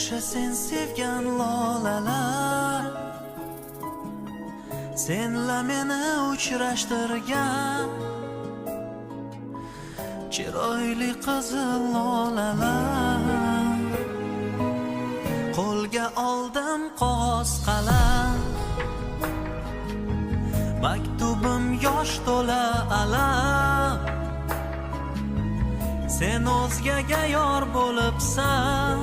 o'sha sen sevgan lolalar, senla meni uchrashtirgan chiroyli qizil lolalar. Qo'lga oldim qog'oz qalam, maktubim yosh to'la alam. Sen o'zgaga yor bo'libsan,